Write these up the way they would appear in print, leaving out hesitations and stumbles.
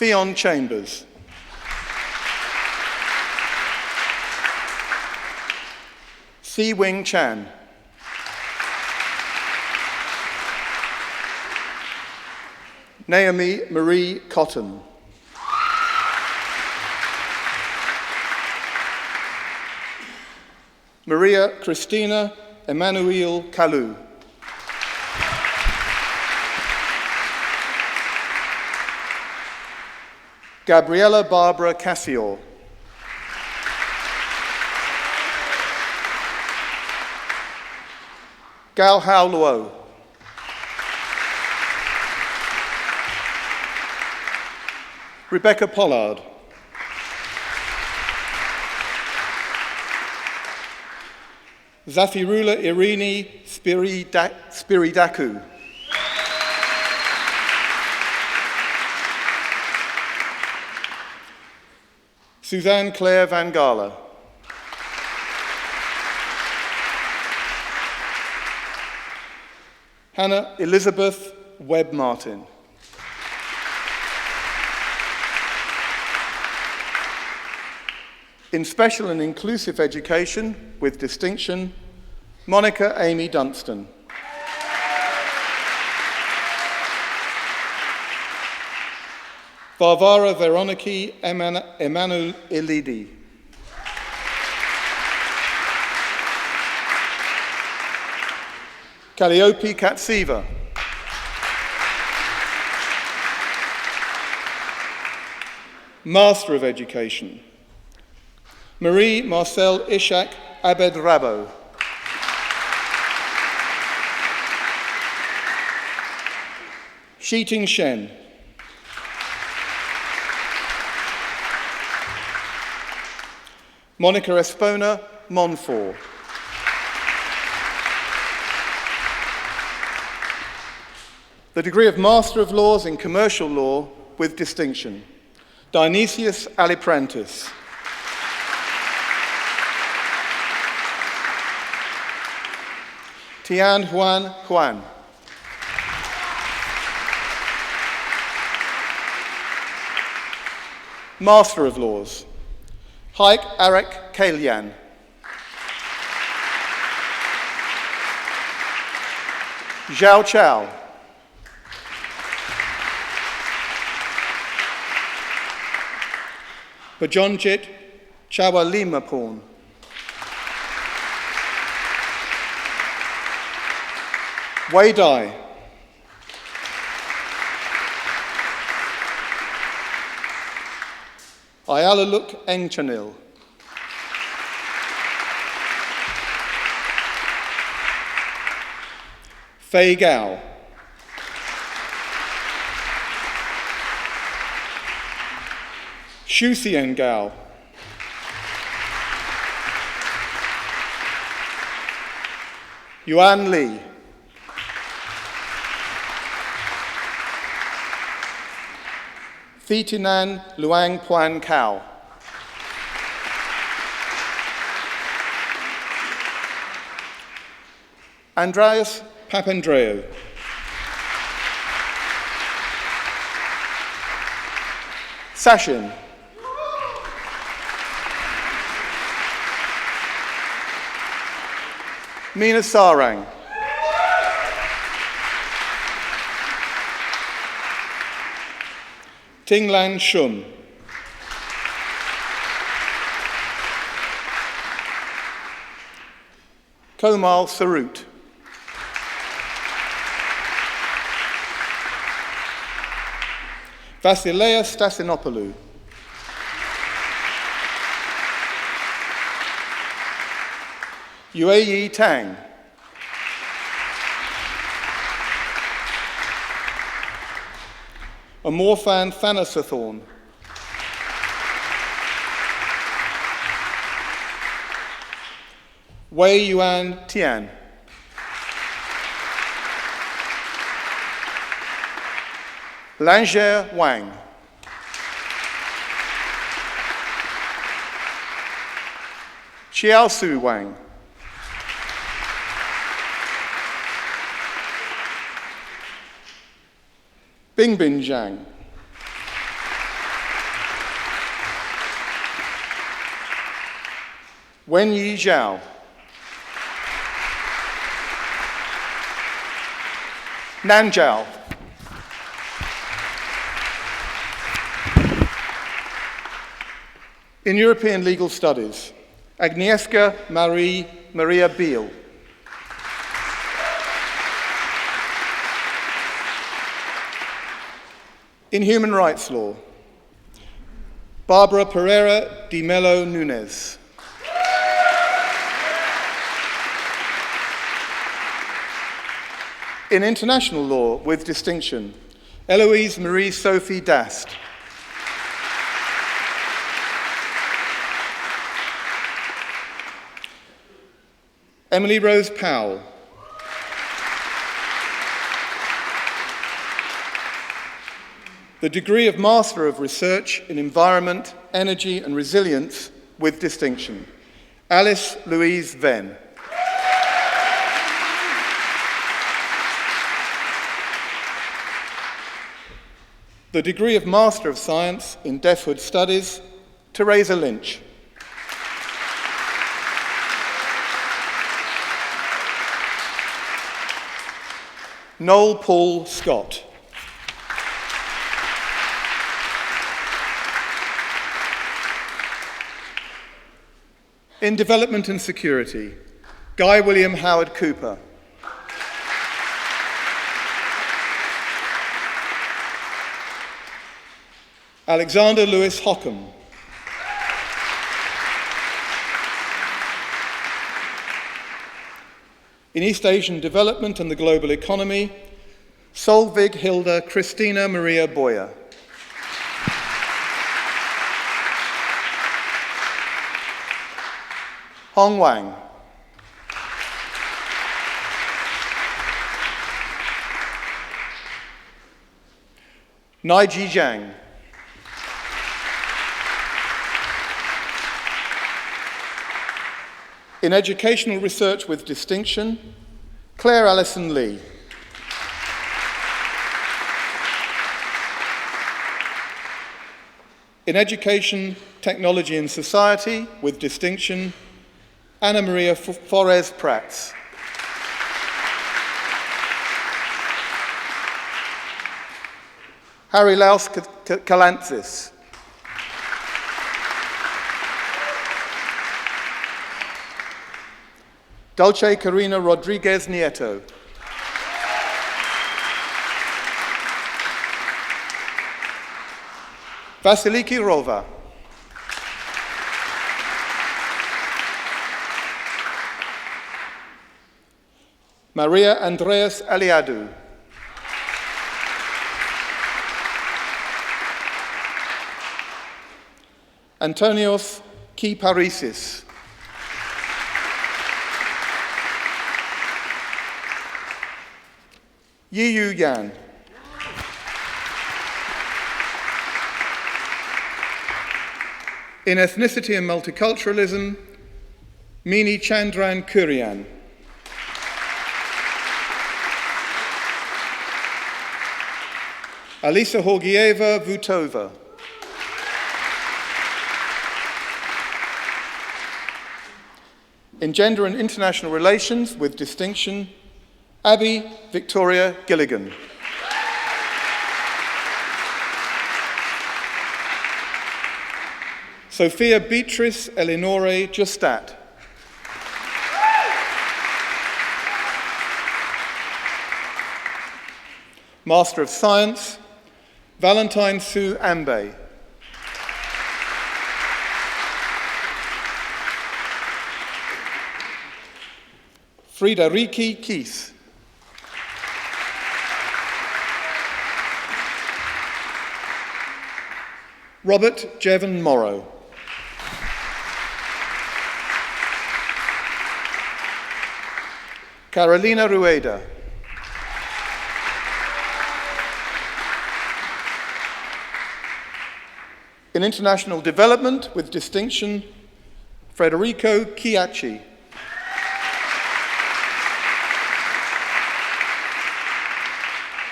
Theon Chambers. Si Wing Chan. Naomi Marie Cotton. Maria Christina Emmanuel Kalu. Gabriella Barbara Cassior. Gao Hao Luo. Rebecca Pollard. Zafirula Irini Spiridaku. Suzanne Claire Van Gala. Hannah Elizabeth Webb Martin. In special and inclusive education, with distinction, Monica Amy Dunstan. Varvara Veroniki Emmanuel Elidi. Calliope Katsiva. Master of Education, Marie Marcel Ishak Abed Rabo. Shiting Shen. Monica Espona Monfort. The degree of Master of Laws in Commercial Law with distinction, Dionysius Aliprantis. Tian Juan Juan. Master of Laws, Haik Arak Kalyan. Zhao Chao. Bajonjit Chawalimapon. Wei Dai. Ayalaluk Engchanil. Fei Gao. Shuxian Gao. Yuan Li. Thitinan Luang Puan Kao. Andreas Papandreou. Sashin. Mina Sarang. Tinglan Shum. Komal Sarut. Vasilea Stasinopoulou. Yue Tang. Amorphan Thanasathorn. Wei Yuan Tian. Langer Wang. Chiaosu Wang. Bingbin Zhang. Wenyi Zhao. Nan Zhao. In European Legal Studies, Agnieszka Maria Biel. In Human Rights Law, Barbara Pereira de Melo Nunes. In International Law, with distinction, Eloise Marie Sophie Dast. Emily Rose Powell. The degree of Master of Research in Environment, Energy and Resilience with distinction, Alice Louise Venn. The degree of Master of Science in Deafhood Studies, Teresa Lynch. Noel Paul Scott. In Development and Security, Guy William Howard Cooper. Alexander Lewis Hockham. In East Asian Development and the Global Economy, Solveig Hilda Christina Maria Boyer. Hong Wang. Naiji Zhang. In Educational Research with Distinction, Claire Allison Lee. In Education, Technology and Society with Distinction, Ana Maria Forez Prats. Harry Laus Kalantzis. Dulce Carina Rodriguez Nieto. Vasiliki Rova. Maria Andreas Aliadou. Antonios Kiparisis. Yiyu Yan. In Ethnicity and Multiculturalism, Mini Chandran Kurian. Alisa Horgieva Vutova. In Gender and International Relations with Distinction, Abby Victoria Gilligan. Sophia Beatrice Eleonore Justat. Master of Science, Valentine Sue Ambe. Frida Riki Keith. Robert Jevon Morrow. Carolina Rueda. In International Development with Distinction, Federico Chiachi.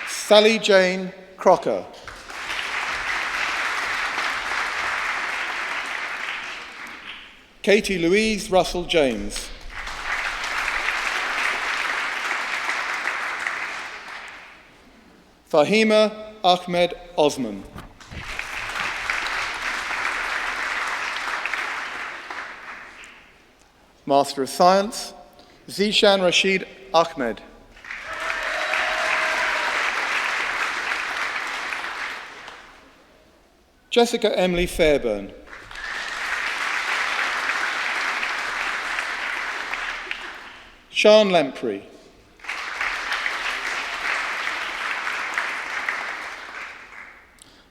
Sally Jane Crocker. Katie Louise Russell James. Fahima Ahmed Osman. Master of Science, Zishan Rashid Ahmed. Jessica Emily Fairburn. Sian Lamprey.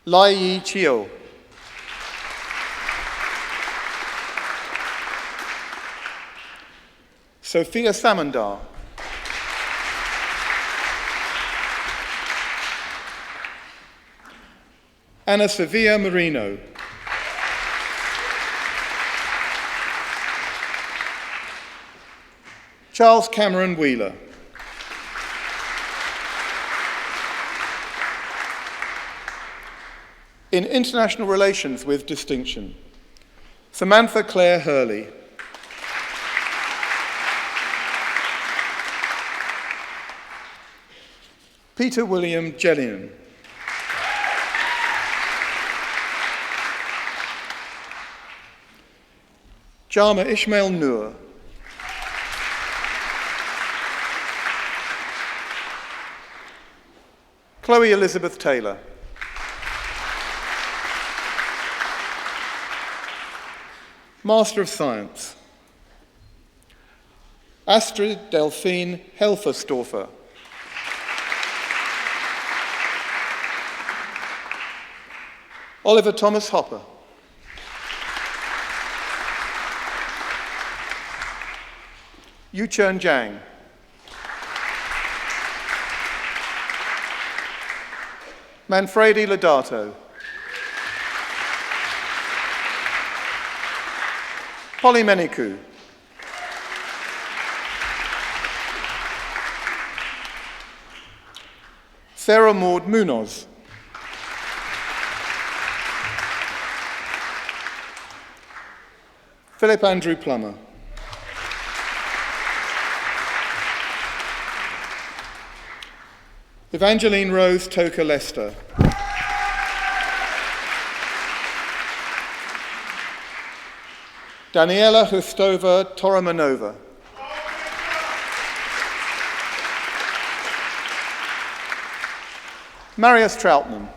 Lai Yi Chio. Sophia Samandar. Anna Sevilla Marino. Charles Cameron Wheeler. In International Relations with Distinction, Samantha Claire Hurley. Peter William Jellian. Jama Ishmael Noor. Chloe Elizabeth Taylor. Master of Science, Astrid Delphine Helferstorfer. Oliver Thomas Hopper. Yuchern Zhang. Manfredi Lodato. Polly Meniku. Sarah Maud Munoz. Philip Andrew Plummer. Evangeline Rose Toker Lester. Daniela Hustova Toromanova. Marius Troutman.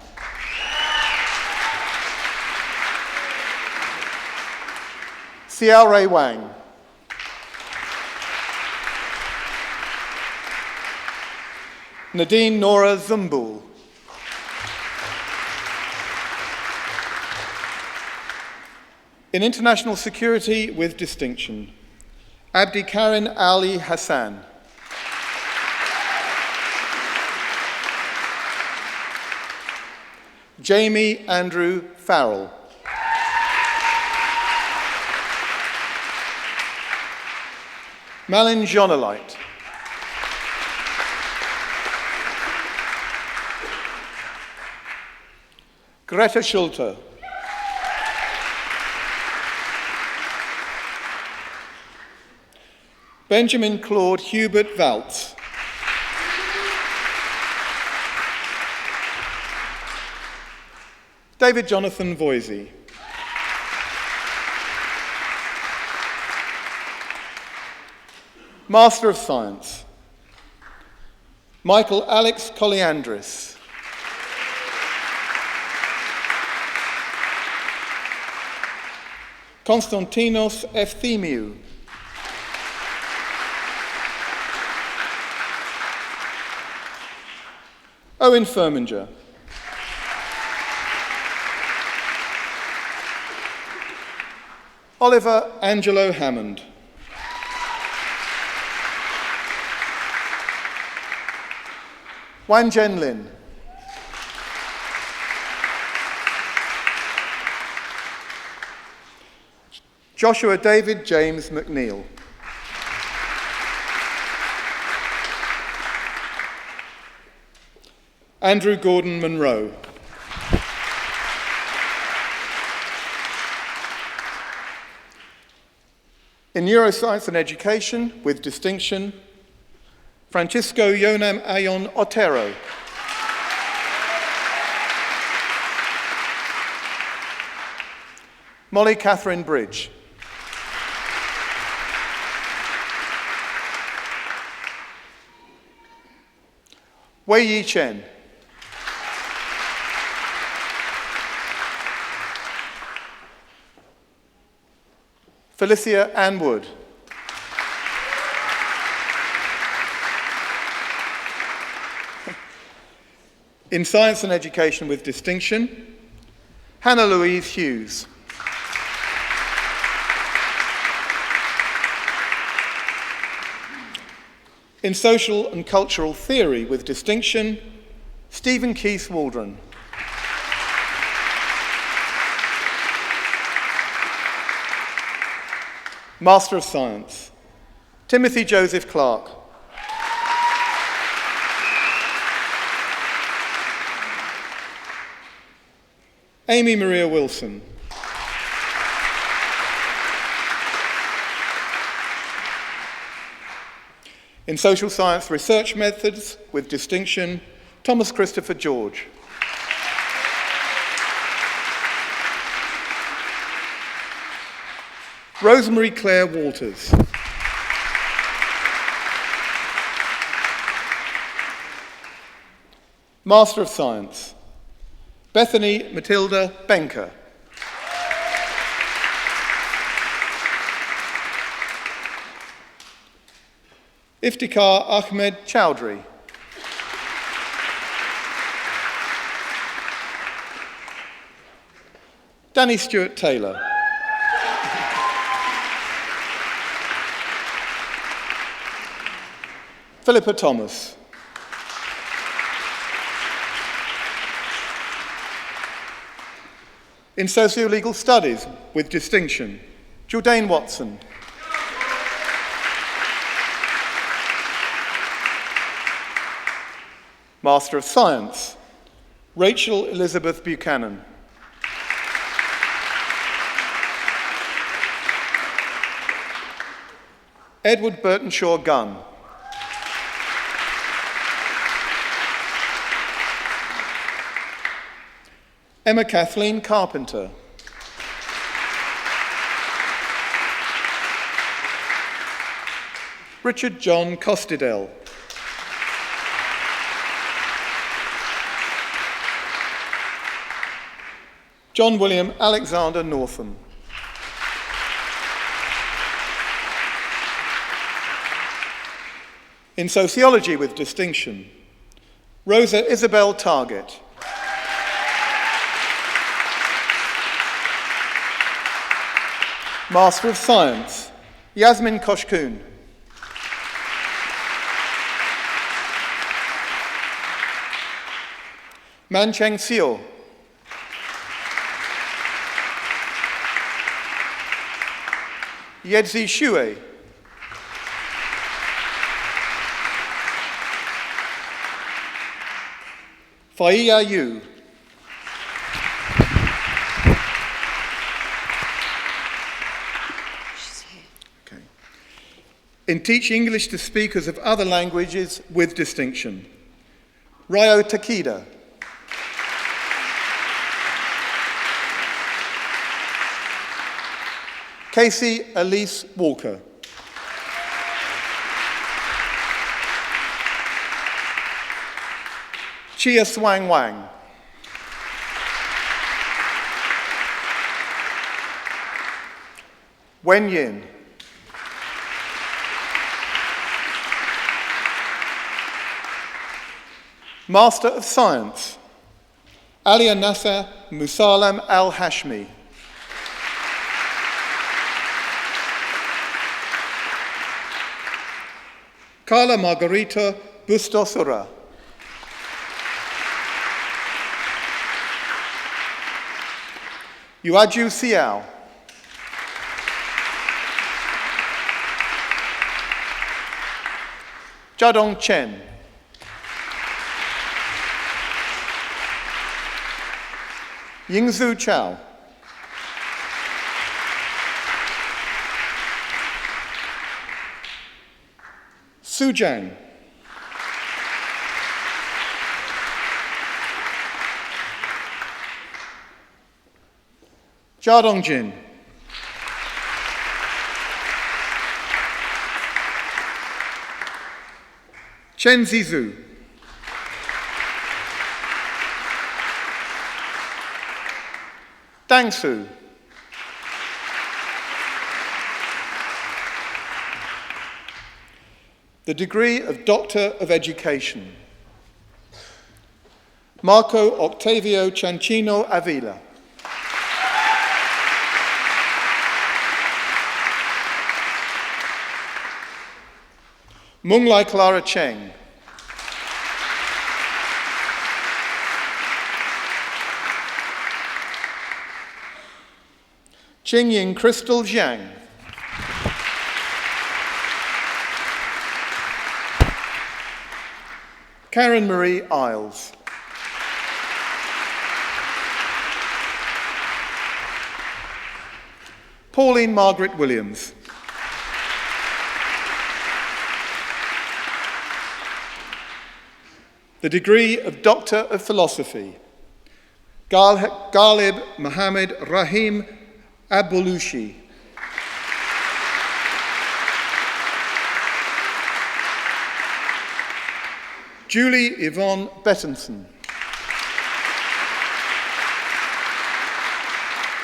Xiao Rei Wang. Nadine Nora Zumbul. In International Security with Distinction, Abdi Karin Ali Hassan. Jamie Andrew Farrell. Malin Jonalite. Greta Schulte. Benjamin Claude Hubert Waltz. David Jonathan Voisey. Master of Science, Michael Alex Koliandris. Konstantinos Efthimiou. Owen Firminger. Oliver Angelo Hammond. Wan Zhen Lin. Joshua David James McNeil. Andrew Gordon Monroe. In neuroscience and education, with distinction, Francisco Yonam Ayon Otero. Molly Catherine Bridge. Wei Yi Chen. Felicia Ann Wood. In science and education with distinction, Hannah Louise Hughes. In social and cultural theory with distinction, Stephen Keith Waldron. Master of Science, Timothy Joseph Clark. Amy Maria Wilson. In social science research methods with distinction, Thomas Christopher George. Rosemary Claire Walters. Master of Science, Bethany Matilda Benker. Iftikhar Ahmed Chowdhury. Danny Stewart Taylor. Philippa Thomas. In socio-legal studies with distinction, Jourdain Watson. Master of Science, Rachel Elizabeth Buchanan. Edward Burtonshaw Gunn. Emma Kathleen Carpenter. Richard John Costidel. John William Alexander Northam. In sociology with distinction, Rosa Isabel Target. Master of Science, Yasmin Koshkun. Mancheng Seo. Yedzi Shue. Faiya Yu. Okay. In teaching English to speakers of other languages with distinction, Ryo Takeda. Casey Elise Walker. Chia Swang Wang. Wen Yin. Master of Science, Alia Nasser Musalam Al-Hashmi. Carla Margarita Bustosura. Yuaju Xiao. Jadong Chen. Yingzu Chao. Su Jiang. Jia Dongjin. Chen Zizhu. Dang Su. The degree of Doctor of Education. Marco Octavio Ciancino Avila. Mung Lai Clara Cheng. Qing Ying Crystal Zhang. Karen Marie Isles. Pauline Margaret Williams. The degree of Doctor of Philosophy. Ghalib Mohammed Rahim Abulushi. Julie Yvonne Bettenson.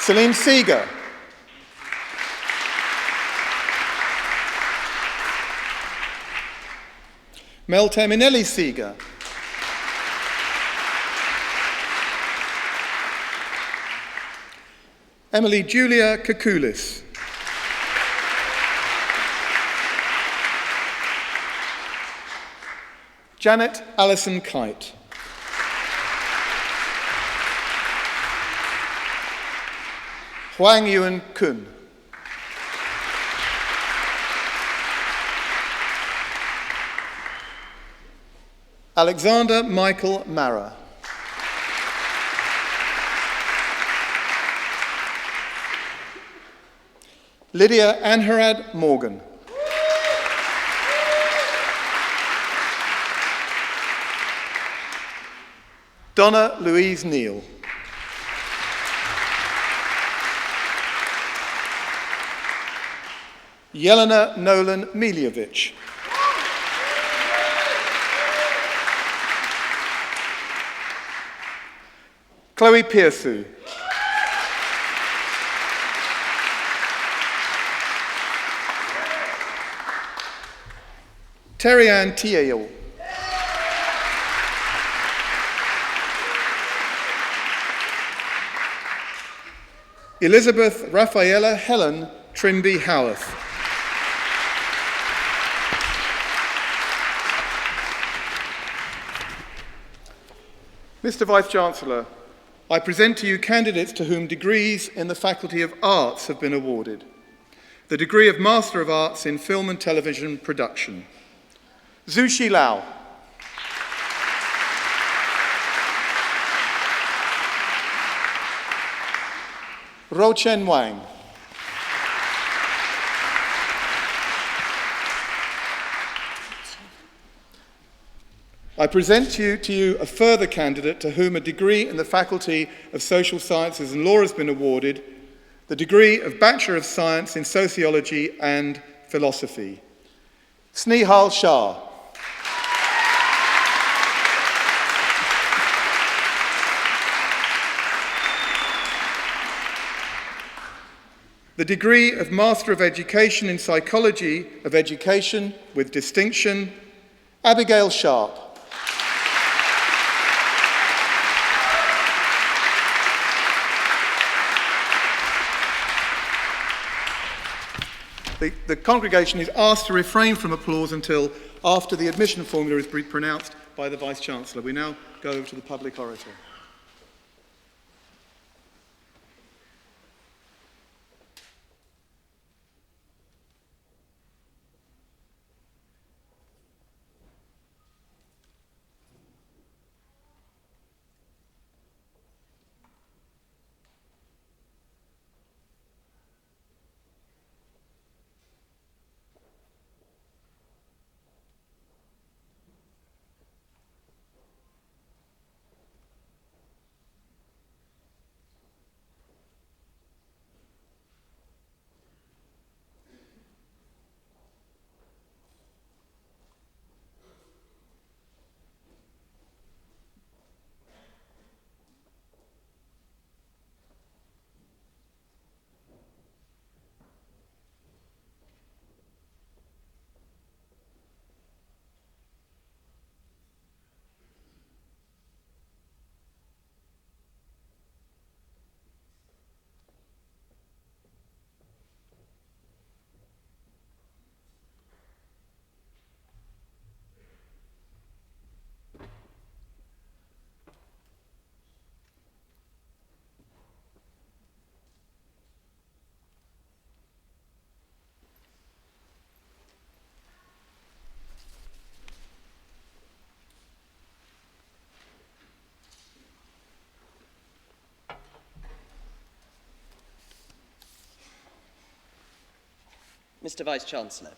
Celine Seeger. Mel Terminelli Seeger. Emily Julia Kakulis. Janet Alison Kite. Huang Yuan Kun. Alexander Michael Mara. Lydia Anharad Morgan. Donna Louise Neal. Yelena Nolan Miljevic. Chloe Pearsu. Terry Ann Tiel. Elizabeth Rafaela Helen Trimby Howarth. Mr. Vice-Chancellor, I present to you candidates to whom degrees in the Faculty of Arts have been awarded. The degree of Master of Arts in Film and Television Production. Zhu Shi Lao. Ro Chen Wang. I present to you a further candidate to whom a degree in the Faculty of Social Sciences and Law has been awarded, the degree of Bachelor of Science in Sociology and Philosophy. Snehal Shah. The degree of Master of Education in Psychology of Education with distinction, Abigail Sharp. The congregation is asked to refrain from applause until after the admission formula is pronounced by the Vice-Chancellor. We now go over to the public orator. Mr. Vice-Chancellor,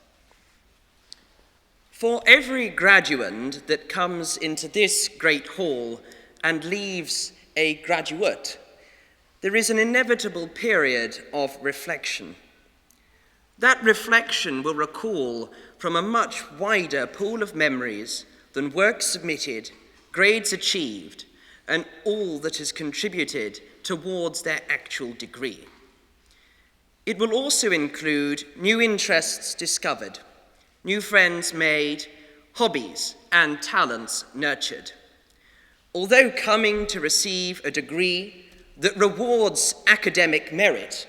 for every graduand that comes into this great hall and leaves a graduate, there is an inevitable period of reflection. That reflection will recall from a much wider pool of memories than work submitted, grades achieved, and all that has contributed towards their actual degree. It will also include new interests discovered, new friends made, hobbies and talents nurtured. Although coming to receive a degree that rewards academic merit,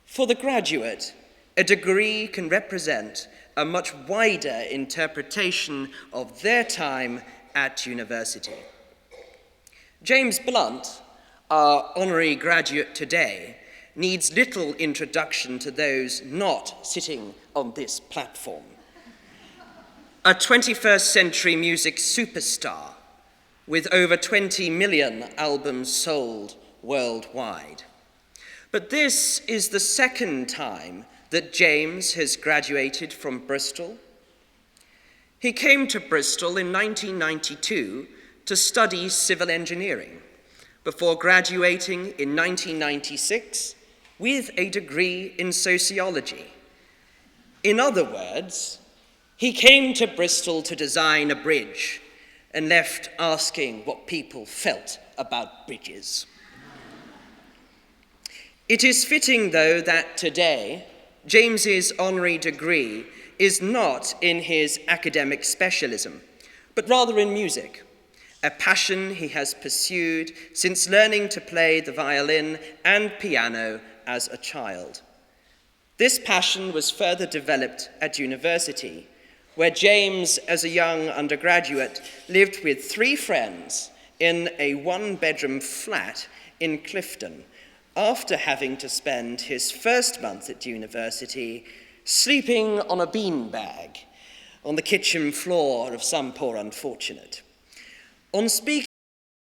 for the graduate, a degree can represent a much wider interpretation of their time at university. James Blunt, our honorary graduate today, needs little introduction to those not sitting on this platform. A 21st century music superstar with over 20 million albums sold worldwide. But this is the second time that James has graduated from Bristol. He came to Bristol in 1992 to study civil engineering before graduating in 1996 with a degree in sociology. In other words, he came to Bristol to design a bridge and left asking what people felt about bridges. It is fitting, though, that today, James's honorary degree is not in his academic specialism, but rather in music, a passion he has pursued since learning to play the violin and piano as a child. This passion was further developed at university, where James, as a young undergraduate, lived with 3 friends in a 1-bedroom flat in Clifton, after having to spend his first month at university sleeping on a beanbag on the kitchen floor of some poor unfortunate. On speaking